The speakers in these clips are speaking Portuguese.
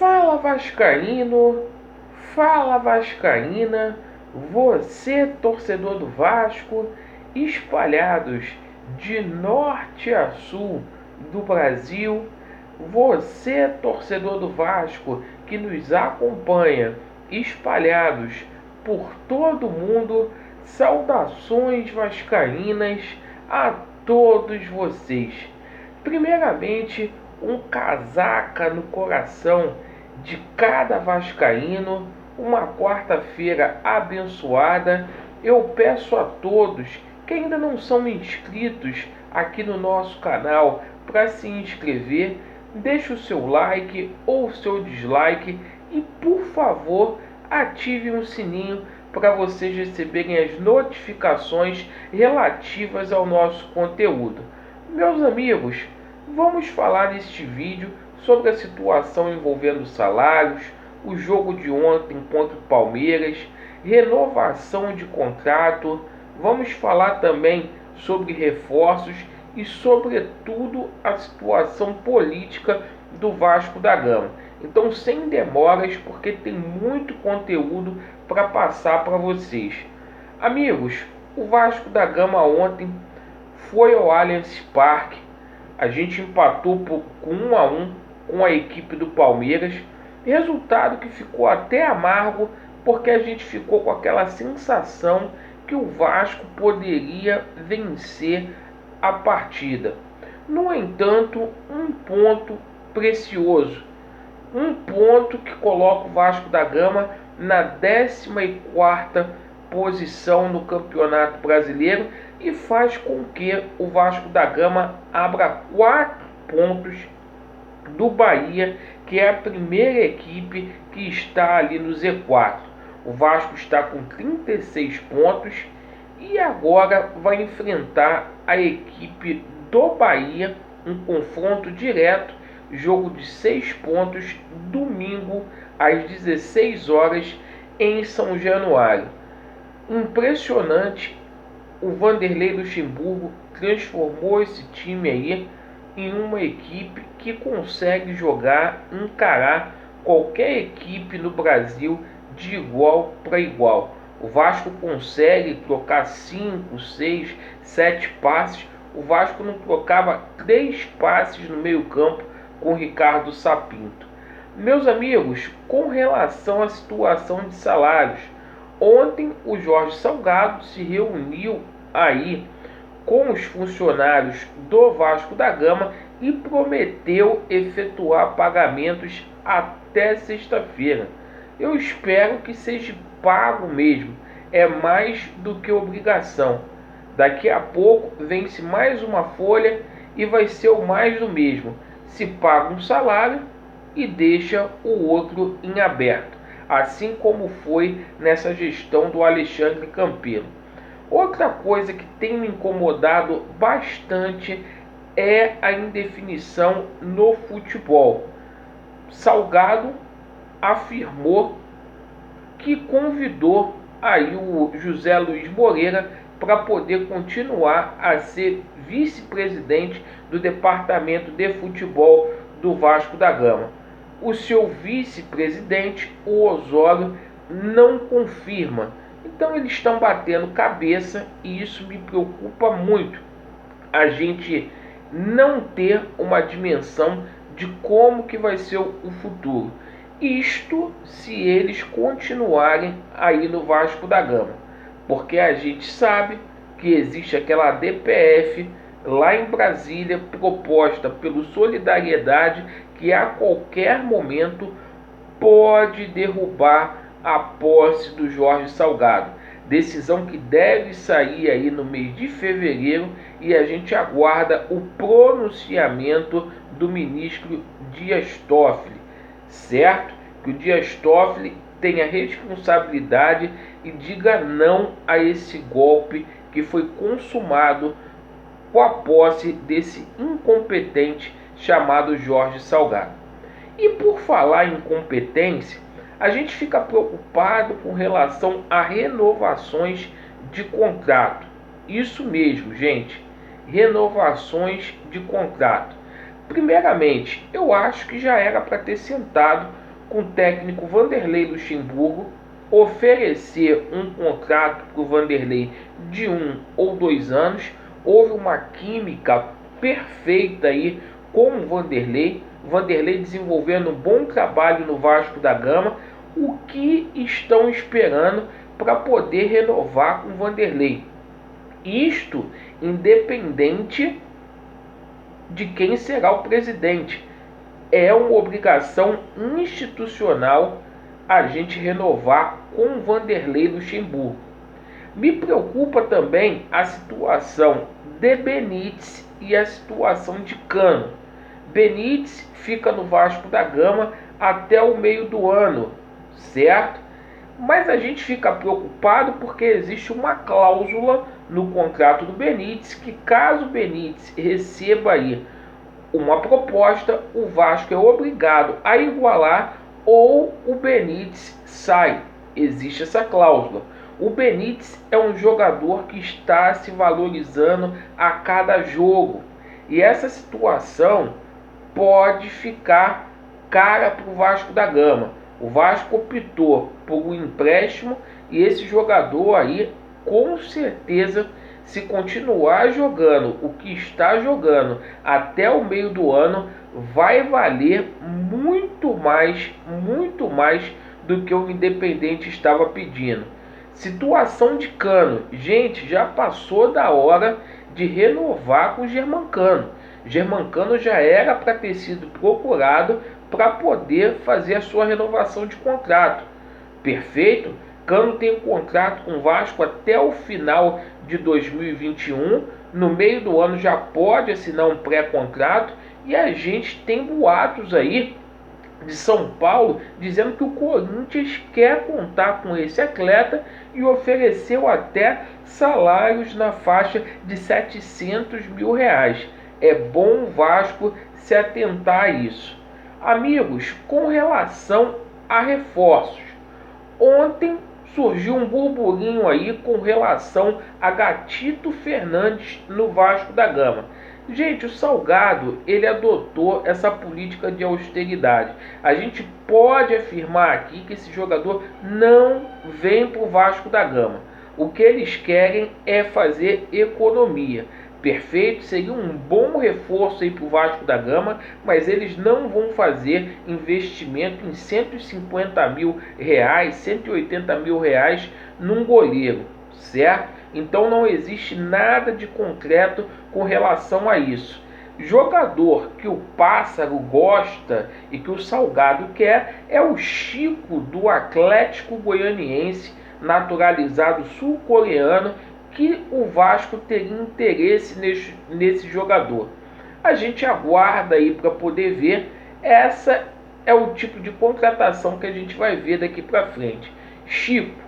Fala Vascaíno, fala Vascaína, você torcedor do Vasco, espalhados de norte a sul do Brasil, você torcedor do Vasco que nos acompanha, espalhados por todo o mundo, saudações vascaínas a todos vocês. Primeiramente, um casaca no coração de cada vascaíno, uma quarta-feira abençoada. Eu peço a todos que ainda não são inscritos aqui no nosso canal para se inscrever, deixe o seu like ou o seu dislike e, por favor, ative o sininho para vocês receberem as notificações relativas ao nosso conteúdo. Meus amigos, vamos falar neste vídeo sobre a situação envolvendo salários, o jogo de ontem contra o Palmeiras, renovação de contrato, vamos falar também sobre reforços e, sobretudo, a situação política do Vasco da Gama. Então, sem demoras, porque tem muito conteúdo para passar para vocês. Amigos, o Vasco da Gama ontem foi ao Allianz Parque. A gente empatou com 1-1 com a equipe do Palmeiras. Resultado que ficou até amargo, porque a gente ficou com aquela sensação que o Vasco poderia vencer a partida. No entanto, um ponto precioso. Um ponto que coloca o Vasco da Gama na 14ª posição no Campeonato Brasileiro e faz com que o Vasco da Gama abra 4 pontos do Bahia, que é a primeira equipe que está ali no Z4. O Vasco está com 36 pontos e agora vai enfrentar a equipe do Bahia, um confronto direto, jogo de 6 pontos, domingo às 16 horas em São Januário. Impressionante, o Vanderlei Luxemburgo transformou esse time aí em uma equipe que consegue jogar, encarar qualquer equipe no Brasil de igual para igual. O Vasco consegue trocar 5, 6, 7 passes. O Vasco não trocava 3 passes no meio-campo com Ricardo Sapinto. Meus amigos, com relação à situação de salários, ontem o Jorge Salgado se reuniu aí com os funcionários do Vasco da Gama e prometeu efetuar pagamentos até sexta-feira. Eu espero que seja pago mesmo, é mais do que obrigação. Daqui a pouco vence mais uma folha e vai ser o mais do mesmo. Se paga um salário e deixa o outro em aberto, assim como foi nessa gestão do Alexandre Campelo. Outra coisa que tem me incomodado bastante é a indefinição no futebol. Salgado afirmou que convidou aí o José Luiz Moreira para poder continuar a ser vice-presidente do departamento de futebol do Vasco da Gama. O seu vice-presidente, o Osório, não confirma. Então eles estão batendo cabeça e isso me preocupa muito. A gente não ter uma dimensão de como que vai ser o futuro. Isto se eles continuarem aí no Vasco da Gama. Porque a gente sabe que existe aquela DPF lá em Brasília proposta pelo Solidariedade que a qualquer momento pode derrubar a posse do Jorge Salgado. Decisão que deve sair aí no mês de fevereiro e a gente aguarda o pronunciamento do ministro Dias Toffoli, certo? Que o Dias Toffoli tenha responsabilidade e diga não a esse golpe que foi consumado com a posse desse incompetente chamado Jorge Salgado. E por falar em competência, a gente fica preocupado com relação a renovações de contrato. Isso mesmo, gente, renovações de contrato. Primeiramente, eu acho que já era para ter sentado com o técnico Vanderlei Luxemburgo, oferecer um contrato para o Vanderlei de 1 ou 2 anos. Houve uma química perfeita aí com o Vanderlei desenvolvendo um bom trabalho no Vasco da Gama. O que estão esperando para poder renovar com o Vanderlei? Isto independente de quem será o presidente. É uma obrigação institucional a gente renovar com o Vanderlei Luxemburgo. Me preocupa também a situação de Benítez e a situação de Cano. Benítez fica no Vasco da Gama até o meio do ano, certo? Mas a gente fica preocupado porque existe uma cláusula no contrato do Benítez que, caso o Benítez receba aí uma proposta, o Vasco é obrigado a igualar ou o Benítez sai. Existe essa cláusula. O Benítez é um jogador que está se valorizando a cada jogo. E essa situação pode ficar cara para o Vasco da Gama. O Vasco optou por um empréstimo e esse jogador aí, com certeza, se continuar jogando o que está jogando até o meio do ano, vai valer muito mais do que o Independente estava pedindo. Situação de Cano. Gente, já passou da hora de renovar com o Germancano. Germancano já era para ter sido procurado para poder fazer a sua renovação de contrato. Perfeito? Cano tem um contrato com o Vasco até o final de 2021. No meio do ano já pode assinar um pré-contrato. E a gente tem boatos aí de São Paulo dizendo que o Corinthians quer contar com esse atleta e ofereceu até salários na faixa de 700 mil reais. É bom o Vasco se atentar a isso. Amigos, com relação a reforços, ontem surgiu um burburinho aí com relação a Gatito Fernandes no Vasco da Gama. Gente, o Salgado, ele adotou essa política de austeridade. A gente pode afirmar aqui que esse jogador não vem para o Vasco da Gama. O que eles querem é fazer economia. Perfeito, seria um bom reforço aí para o Vasco da Gama, mas eles não vão fazer investimento em 150 mil reais, 180 mil reais num goleiro, certo? Então não existe nada de concreto com relação a isso. Jogador que o Pássaro gosta e que o Salgado quer é o Chico do Atlético Goianiense, naturalizado sul-coreano, que o Vasco teria interesse nesse jogador. A gente aguarda aí para poder ver. Essa é o tipo de contratação que a gente vai ver daqui para frente. Chico,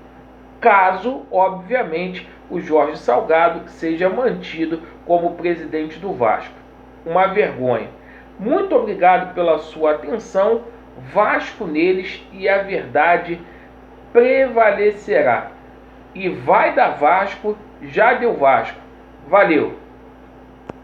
caso, obviamente, o Jorge Salgado seja mantido como presidente do Vasco. Uma vergonha. Muito obrigado pela sua atenção. Vasco neles e a verdade prevalecerá. E vai dar Vasco, já deu Vasco. Valeu!